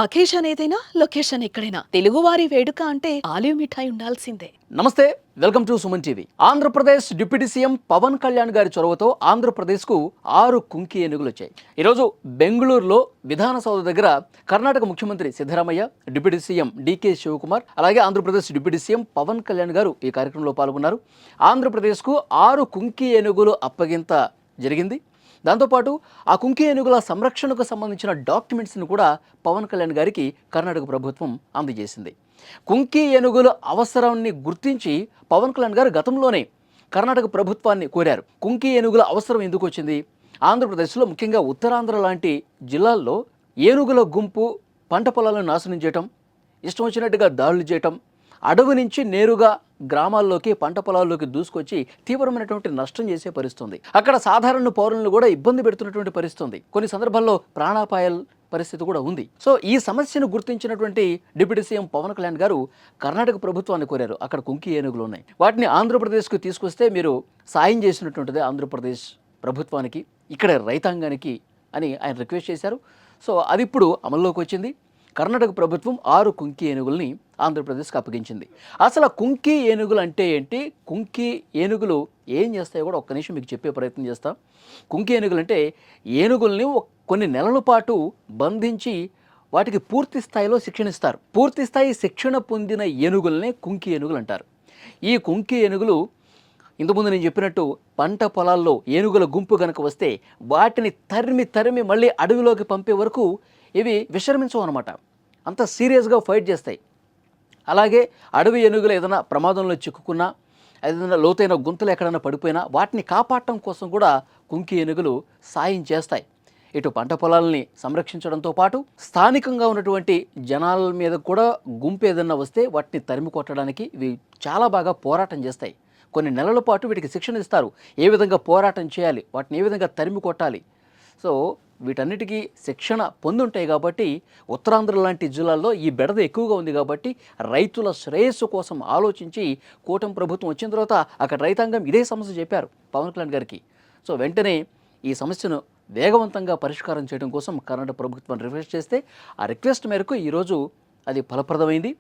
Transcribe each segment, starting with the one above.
Occasion ఏదైనా location ఎక్కడైనా తెలుగువారి వేడుక అంటే ఆలివ్ మిఠాయి ఉండాల్సిందే. నమస్తే, welcome to Suman TV. Andhra Pradesh deputy CM Pawan Kalyan గారి చొరవతో ఆంధ్రప్రదేశ్కు 6 కుంకి ఏనుగులు వచ్చాయి. ఈరోజు బెంగళూరులో విధాన సౌధ దగ్గర కర్ణాటక ముఖ్యమంత్రి సిద్ధరామయ్య, డిప్యూటీ సీఎం డికే శివకుమార్, అలాగే ఆంధ్రప్రదేశ్ డిప్యూటీ సీఎం పవన్ కళ్యాణ్ గారు ఈ కార్యక్రమంలో పాల్గొన్నారు. ఆంధ్రప్రదేశ్కు 6 కుంకి ఏనుగులు అప్పగింత జరిగింది. దాంతోపాటు ఆ కుంకి ఏనుగుల సంరక్షణకు సంబంధించిన డాక్యుమెంట్స్ను కూడా పవన్ కళ్యాణ్ గారికి కర్ణాటక ప్రభుత్వం అందజేసింది. కుంకి ఏనుగుల అవసరాన్ని గుర్తించి పవన్ కళ్యాణ్ గారు గతంలోనే కర్ణాటక ప్రభుత్వాన్ని కోరారు. కుంకి ఏనుగుల అవసరం ఎందుకు వచ్చింది? ఆంధ్రప్రదేశ్లో ముఖ్యంగా ఉత్తరాంధ్ర లాంటి జిల్లాల్లో ఏనుగుల గుంపు పంట పొలాలను నాశనం చేయటం, ఇష్టం వచ్చినట్టుగా దాడులు చేయటం, అడవి నుంచి నేరుగా గ్రామాల్లోకి పంట పొలాల్లోకి దూసుకొచ్చి తీవ్రమైనటువంటి నష్టం చేసే పరిస్థితుంది. అక్కడ సాధారణ పౌరులను కూడా ఇబ్బంది పెడుతున్నటువంటి పరిస్థితుంది. కొన్ని సందర్భాల్లో ప్రాణాపాయాల పరిస్థితి కూడా ఉంది. సో ఈ సమస్యను గుర్తించినటువంటి డిప్యూటీ సీఎం పవన్ కళ్యాణ్ గారు కర్ణాటక ప్రభుత్వాన్ని కోరారు. అక్కడ కుంకి ఏనుగులు ఉన్నాయి, వాటిని ఆంధ్రప్రదేశ్కు తీసుకొస్తే మీరు సాయం చేసినటువంటిది ఆంధ్రప్రదేశ్ ప్రభుత్వానికి, ఇక్కడ రైతాంగానికి అని ఆయన రిక్వెస్ట్ చేశారు. సో అది ఇప్పుడు అమల్లోకి వచ్చింది. కర్ణాటక ప్రభుత్వం 6 కుంకి ఏనుగుల్ని ఆంధ్రప్రదేశ్కి అప్పగించింది. అసలు కుంకి ఏనుగులు అంటే ఏంటి, కుంకి ఏనుగులు ఏం చేస్తాయో కూడా ఒక్క నిమిషం మీకు చెప్పే ప్రయత్నం చేస్తాం. కుంకి ఏనుగులు అంటే ఏనుగుల్ని కొన్ని నెలల పాటు బంధించి వాటికి పూర్తి స్థాయిలో శిక్షణ ఇస్తారు. పూర్తి స్థాయి శిక్షణ పొందిన ఏనుగుల్ని కుంకి ఏనుగులు అంటారు. ఈ కుంకి ఏనుగులు ఇంతకుముందు నేను చెప్పినట్టు పంట పొలాల్లో ఏనుగుల గుంపు కనుక వస్తే వాటిని తరిమి మళ్ళీ అడవిలోకి పంపే వరకు ఇవి విశ్రమించవు అనమాట. అంత సీరియస్గా ఫైట్ చేస్తాయి. అలాగే అడవి ఏనుగులు ఏదైనా ప్రమాదంలో చిక్కుకున్నా, ఏదైనా లోతైన గుంతలు ఎక్కడైనా పడిపోయినా వాటిని కాపాడటం కోసం కూడా కుంకి ఏనుగులు సాయం చేస్తాయి. ఇటు పంట పొలాలని సంరక్షించడంతో పాటు స్థానికంగా ఉన్నటువంటి జనాల మీద కూడా గుంపు ఏదైనా వస్తే వాటిని తరిమి కొట్టడానికి ఇవి చాలా బాగా పోరాటం చేస్తాయి. కొన్ని నెలల పాటు వీటికి శిక్షణ ఇస్తారు. ఏ విధంగా పోరాటం చేయాలి, వాటిని ఏ విధంగా తరిమి కొట్టాలి. సో వీటన్నిటికీ శిక్షణ పొందుంటాయి కాబట్టి ఉత్తరాంధ్ర లాంటి జిల్లాల్లో ఈ బెడద ఎక్కువగా ఉంది కాబట్టి రైతుల శ్రేయస్సు కోసం ఆలోచించి కూటమి ప్రభుత్వం వచ్చిన తర్వాత అక్కడ రైతాంగం ఇదే సమస్య చెప్పారు పవన్ కళ్యాణ్ గారికి. సో వెంటనే ఈ సమస్యను వేగవంతంగా పరిష్కారం చేయడం కోసం కర్ణాటక ప్రభుత్వం రిక్వెస్ట్ చేస్తే ఆ రిక్వెస్ట్ మేరకు ఈరోజు అది ఫలప్రదమైంది.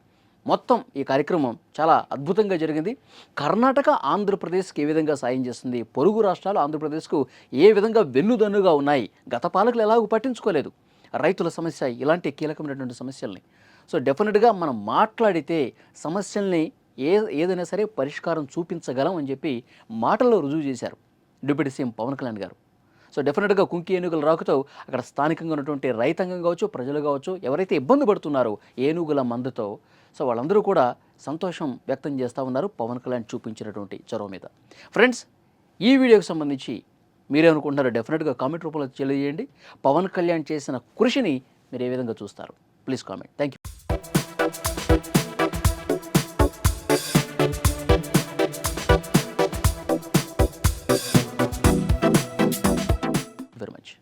మొత్తం ఈ కార్యక్రమం చాలా అద్భుతంగా జరిగింది. కర్ణాటక ఆంధ్రప్రదేశ్కి ఏ విధంగా సాయం చేస్తుంది, పొరుగు రాష్ట్రాలు ఆంధ్రప్రదేశ్కు ఏ విధంగా వెన్నుదన్నుగా ఉన్నాయి, గత పాలకులు ఎలాగూ పట్టించుకోలేదు రైతుల సమస్య, ఇలాంటి కీలకమైనటువంటి సమస్యల్ని. సో డెఫినెట్గా మనం మాట్లాడితే సమస్యల్ని ఏదైనా సరే పరిష్కారం చూపించగలం అని చెప్పి మాటల్లో రుజువు చేశారు డిప్యూటీ సీఎం పవన్ కళ్యాణ్ గారు. సో డెఫినెట్గా కుంకి ఏనుగుల రాకతో అక్కడ స్థానికంగా ఉన్నటువంటి రైతాంగం కావచ్చు, ప్రజలు కావచ్చు, ఎవరైతే ఇబ్బంది పడుతున్నారో ఏనుగుల మందుతో, సో వాళ్ళందరూ కూడా సంతోషం వ్యక్తం చేస్తూ ఉన్నారు పవన్ కళ్యాణ్ చూపించినటువంటి చొరవ మీద. ఫ్రెండ్స్, ఈ వీడియోకి సంబంధించి మీరేమనుకుంటున్నారో డెఫినెట్గా కామెంట్ రూపంలో తెలియజేయండి. పవన్ కళ్యాణ్ చేసిన కృషిని మీరు ఏ విధంగా చూస్తారు? Please comment. Thank you.